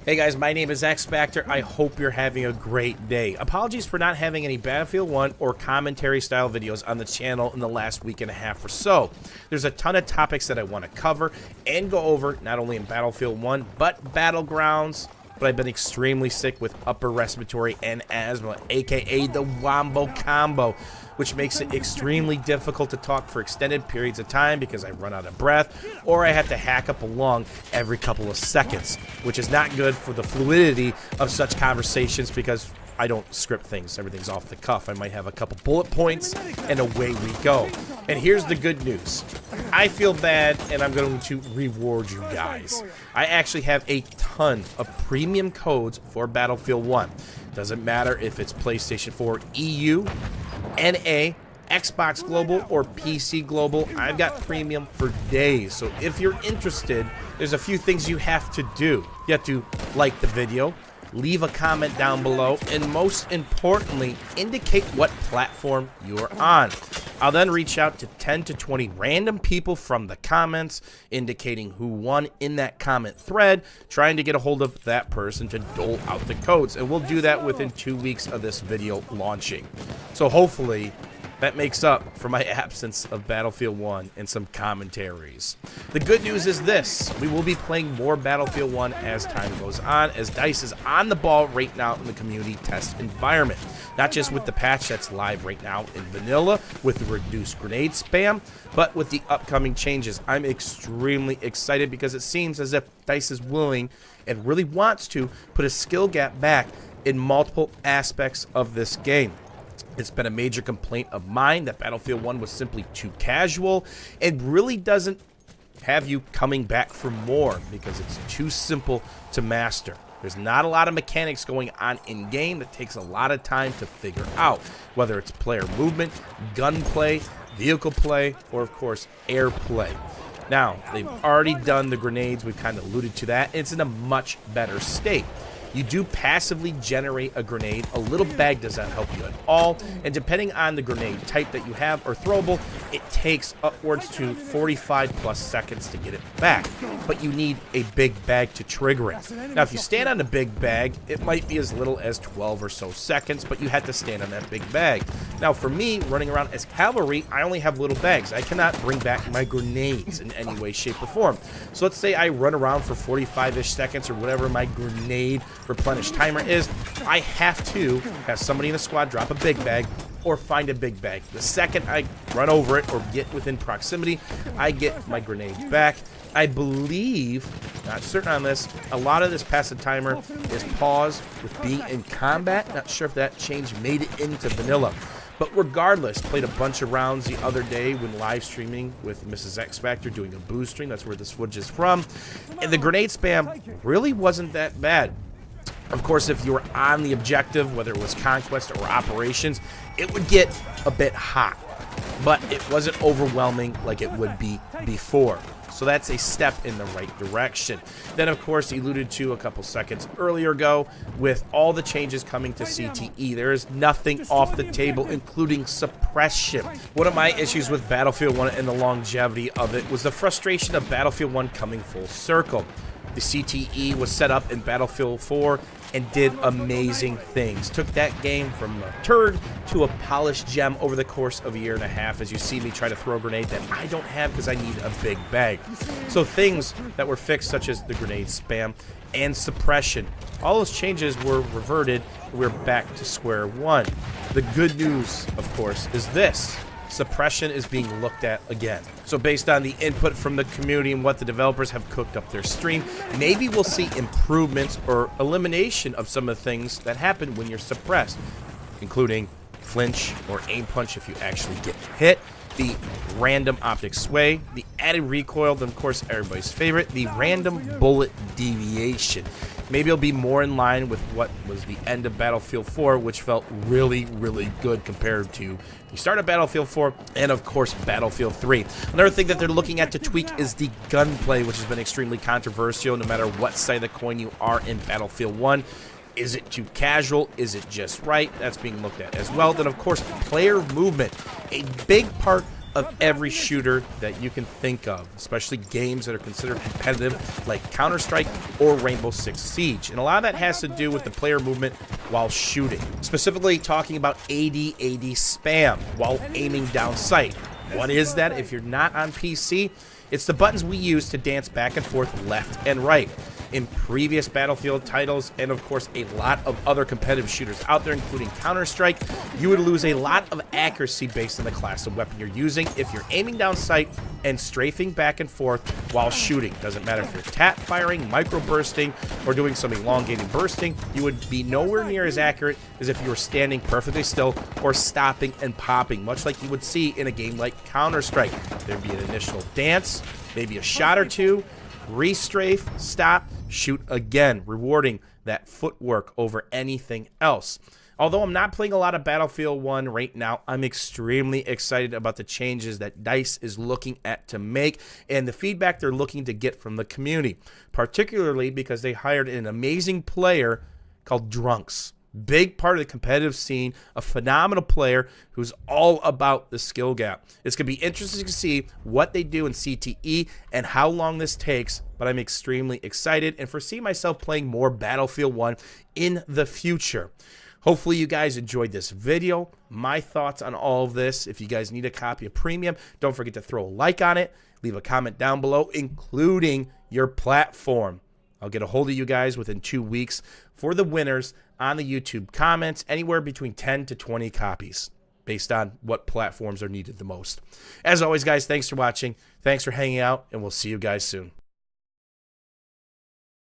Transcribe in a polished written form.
Hey guys, my name is X Factor. I hope you're having a great day. Apologies for not having any Battlefield 1 or commentary style videos on the channel in the last week and a half or so. There's a ton of topics that I want to cover and go over, not only in Battlefield 1, but Battlegrounds. But I've been extremely sick with upper respiratory and asthma, aka the Wombo Combo, which makes it extremely difficult to talk for extended periods of time because I run out of breath or I have to hack up a lung every couple of seconds, which is not good for the fluidity of such conversations because I don't script things. Everything's off the cuff. I might have a couple bullet points and away we go. And here's the good news. I feel bad and I'm going to reward you guys. I actually have a ton of premium codes for Battlefield 1. Doesn't matter if it's PlayStation 4 EU, NA, Xbox Global, or PC Global. I've got premium for days. So if you're interested, there's a few things you have to do. You have to like the video, leave a comment down below, and most importantly, indicate what platform you're on. I'll then reach out to 10 to 20 random people from the comments, indicating who won in that comment thread, trying to get a hold of that person to dole out the codes. And we'll do that within 2 weeks of this video launching. So hopefully that makes up for my absence of Battlefield 1 and some commentaries. The good news is this: we will be playing more Battlefield 1 as time goes on, as DICE is on the ball right now in the community test environment. Not just with the patch that's live right now in vanilla with the reduced grenade spam, but with the upcoming changes. I'm extremely excited because it seems as if DICE is willing and really wants to put a skill gap back in multiple aspects of this game. It's been a major complaint of mine that Battlefield 1 was simply too casual and really doesn't have you coming back for more because it's too simple to master. There's not a lot of mechanics going on in-game that takes a lot of time to figure out, whether it's player movement, gunplay, vehicle play, or of course air play. Now, they've already done the grenades. We've kind of alluded to that. It's in a much better state. You do passively generate a grenade. A little bag does not help you at all. And depending on the grenade type that you have or throwable, it takes upwards to 45 plus seconds to get it back. But you need a big bag to trigger it. Now, if you stand on a big bag, it might be as little as 12 or so seconds, but you have to stand on that big bag. Now, for me, running around as cavalry, I only have little bags. I cannot bring back my grenades in any way, shape, or form. So let's say I run around for 45-ish seconds or whatever my grenade replenish timer is. I have to have somebody in the squad drop a big bag or find a big bag. The second I run over it or get within proximity, I get my grenade back. I believe, not certain on this, a lot of this passive timer is paused with being in combat. Not sure if that change made it into vanilla. But regardless, played a bunch of rounds the other day when live streaming with Mrs. X Factor doing a boost stream. That's where this footage is from. And the grenade spam really wasn't that bad. Of course, if you were on the objective, whether it was conquest or operations, it would get a bit hot, but it wasn't overwhelming like it would be before. So that's a step in the right direction. Then, of course, alluded to a couple seconds earlier ago, with all the changes coming to CTE, there is nothing off the table, including suppression. One of my issues with Battlefield 1 and the longevity of it was the frustration of Battlefield 1 coming full circle. The CTE was set up in Battlefield 4 and did amazing things. Took that game from a turd to a polished gem over the course of a year and a half, as you see me try to throw a grenade that I don't have because I need a big bag. So things that were fixed, such as the grenade spam and suppression, all those changes were reverted, and we're back to square one. The good news, of course, is this: suppression is being looked at again. So based on the input from the community and what the developers have cooked up their stream, maybe we'll see improvements or elimination of some of the things that happen when you're suppressed, including flinch or aim punch if you actually get hit, the random optic sway, the added recoil, then of course everybody's favorite, the random bullet deviation. Maybe it'll be more in line with what was the end of Battlefield 4, which felt really, really good compared to the start of Battlefield 4 and, of course, Battlefield 3. Another thing that they're looking at to tweak is the gunplay, which has been extremely controversial no matter what side of the coin you are in Battlefield 1. Is it too casual? Is it just right? That's being looked at as well. Then, of course, player movement. A big part of every shooter that you can think of, especially games that are considered competitive like Counter-Strike or Rainbow Six Siege. And a lot of that has to do with the player movement while shooting. Specifically talking about AD spam while aiming down sight. What is that if you're not on PC? It's the buttons we use to dance back and forth left and right. In previous Battlefield titles, and of course a lot of other competitive shooters out there, including Counter-Strike, you would lose a lot of accuracy based on the class of weapon you're using if you're aiming down sight and strafing back and forth while shooting. Doesn't matter if you're tap firing, micro bursting, or doing some elongated bursting, you would be nowhere near as accurate as if you were standing perfectly still or stopping and popping, much like you would see in a game like Counter-Strike. There'd be an initial dance, maybe a shot or two, restrafe, stop, shoot again, rewarding that footwork over anything else. Although I'm not playing a lot of Battlefield 1 right now, I'm extremely excited about the changes that DICE is looking at to make and the feedback they're looking to get from the community, particularly because they hired an amazing player called Drunks. Big part of the competitive scene, a phenomenal player who's all about the skill gap. It's going to be interesting to see what they do in CTE and how long this takes, but I'm extremely excited and foresee myself playing more Battlefield 1 in the future. Hopefully you guys enjoyed this video, my thoughts on all of this. If you guys need a copy of Premium, don't forget to throw a like on it, leave a comment down below, including your platform. I'll get a hold of you guys within 2 weeks for the winners on the YouTube comments, anywhere between 10 to 20 copies based on what platforms are needed the most. As always, guys, thanks for watching. Thanks for hanging out, and we'll see you guys soon.